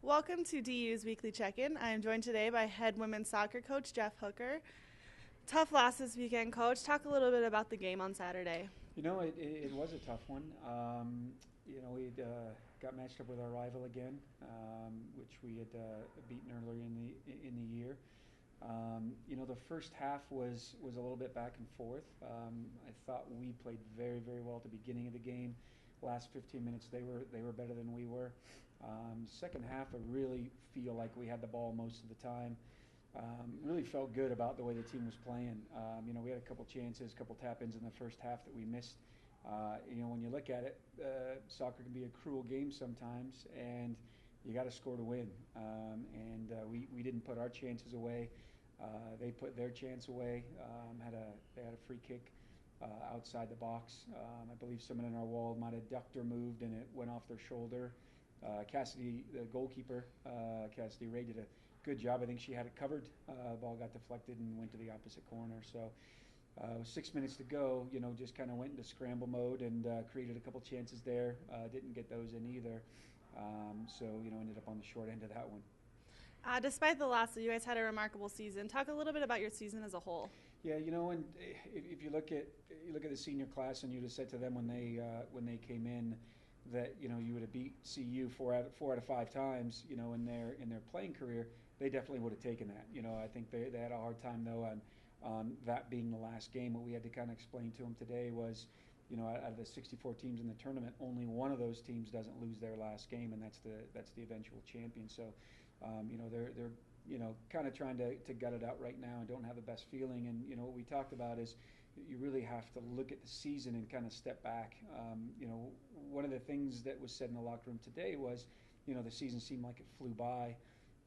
Welcome to DU's Weekly Check-In. I am joined today by head women's soccer coach Jeff Hooker. Tough loss this weekend, Coach. Talk a little bit about the game on Saturday. It was a tough one. We got matched up with our rival again, which we had beaten earlier in the year. The first half was a little bit back and forth. I thought we played very, very well at the beginning of the game. Last 15 minutes, they were better than we were. Second half, I really feel like we had the ball most of the time. Really felt good about the way the team was playing. We had a couple chances, a couple tap-ins in the first half that we missed. When you look at it, soccer can be a cruel game sometimes, and you got to score to win. We didn't put our chances away. They put their chance away. They had a free kick outside the box. I believe someone in our wall might have ducked or moved, and it went off their shoulder. Cassidy, the goalkeeper, Cassidy Ray, did a good job. I think she had it covered. The ball got deflected and went to the opposite corner. So with 6 minutes to go, just kind of went into scramble mode and created a couple chances there. Didn't get those in either. Ended up on the short end of that one. Despite the loss, you guys had a remarkable season. Talk a little bit about your season as a whole. Yeah, and if you look at the senior class, and you'd have said to them when they came in that you would have beat CU four out of 5 times, in their playing career, they definitely would have taken that. I think they had a hard time though on that being the last game. What we had to kind of explain to them today was, out of the 64 teams in the tournament, only one of those teams doesn't lose their last game, and that's the eventual champion. So, they're kind of trying to gut it out right now and don't have the best feeling. And what we talked about is you really have to look at the season and kind of step back. One of the things that was said in the locker room today was, the season seemed like it flew by,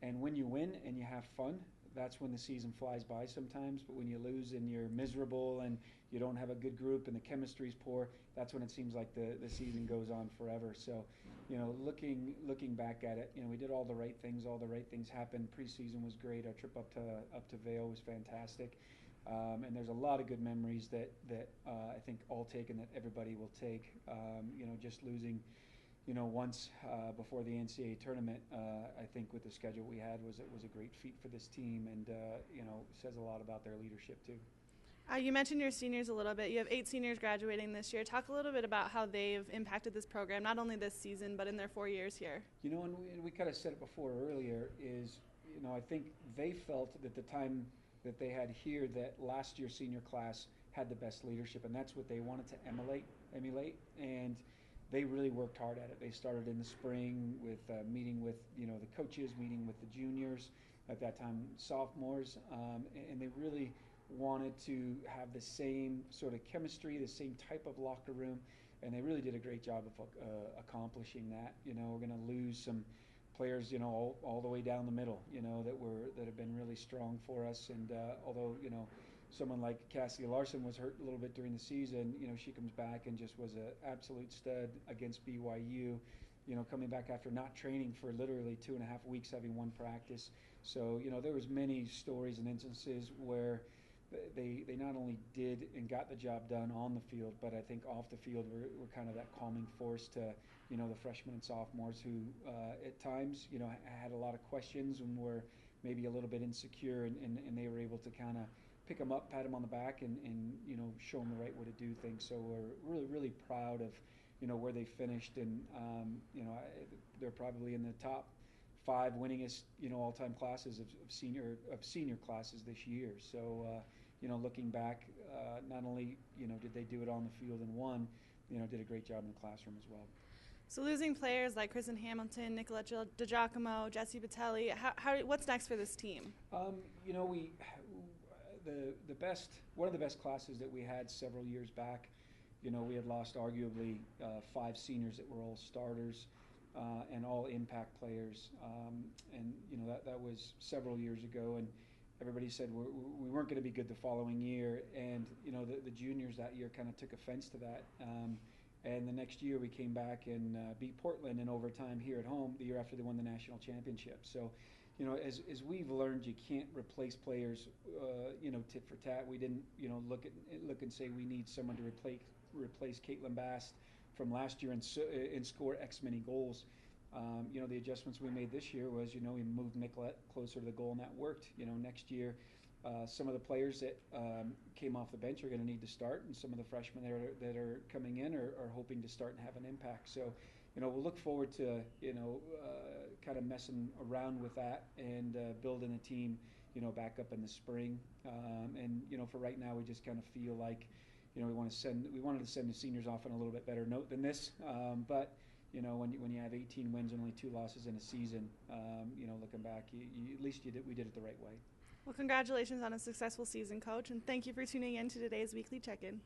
and when you win and you have fun, that's when the season flies by sometimes. But when you lose and you're miserable and you don't have a good group and the chemistry's poor, that's when it seems like the season goes on forever. So, looking back at it, we did all the right things. All the right things happened. Preseason was great. Our trip up to Vail was fantastic. And there's a lot of good memories that I think all taken that everybody will take. Just losing, once before the NCAA tournament, I think with the schedule we had was a great feat for this team, and says a lot about their leadership too. You mentioned your seniors a little bit. You have 8 seniors graduating this year. Talk a little bit about how they've impacted this program, not only this season, but in their 4 years here. And we kind of said it before earlier, is, I think they felt that the time that they had here, that last year's senior class had the best leadership, and that's what they wanted to emulate, and they really worked hard at it. They started in the spring with meeting with the coaches, meeting with the juniors, at that time sophomores, and they really wanted to have the same sort of chemistry, the same type of locker room, and they really did a great job of accomplishing that. We're going to lose some players, all the way down the middle, that have been really strong for us. And although someone like Cassie Larson was hurt a little bit during the season, she comes back and just was an absolute stud against BYU. Coming back after not training for literally 2.5 weeks, having one practice. So there was many stories and instances where they not only did and got the job done on the field, but I think off the field were kind of that calming force to the freshmen and sophomores who at times had a lot of questions and were maybe a little bit insecure, and they were able to kind of pick them up, pat them on the back, and show them the right way to do things. So we're really, really proud of where they finished, and they're probably in the top 5 winningest all-time classes of senior classes this year. So looking back, not only did they do it on the field and won, did a great job in the classroom as well. So losing players like Kristen Hamilton, Nicolette DiGiacomo, Jessie Batelli, what's next for this team? One of the best classes that we had several years back, we had lost arguably 5 seniors that were all starters and all impact players, and that was several years ago, and everybody said we weren't going to be good the following year, and the juniors that year kind of took offense to that. And the next year we came back and beat Portland in overtime here at home the year after they won the national championship. So, as we've learned, you can't replace players, tit for tat. We didn't, look and say we need someone to replace Caitlin Bast from last year and score X many goals. You know, the adjustments we made this year was, you know, we moved Nicolette closer to the goal, and that worked. You know, next year, some of the players that came off the bench are going to need to start, and some of the freshmen that are coming in are hoping to start and have an impact. So, you know, we'll look forward to, you know, kind of messing around with that and building a team, you know, back up in the spring. And, you know, for right now, we just kind of feel like, you know, we wanted to send the seniors off on a little bit better note than this. But, you know, when you have 18 wins and only 2 losses in a season, you know, looking back, at least we did it the right way. Well, congratulations on a successful season, Coach, and thank you for tuning in to today's weekly check-in.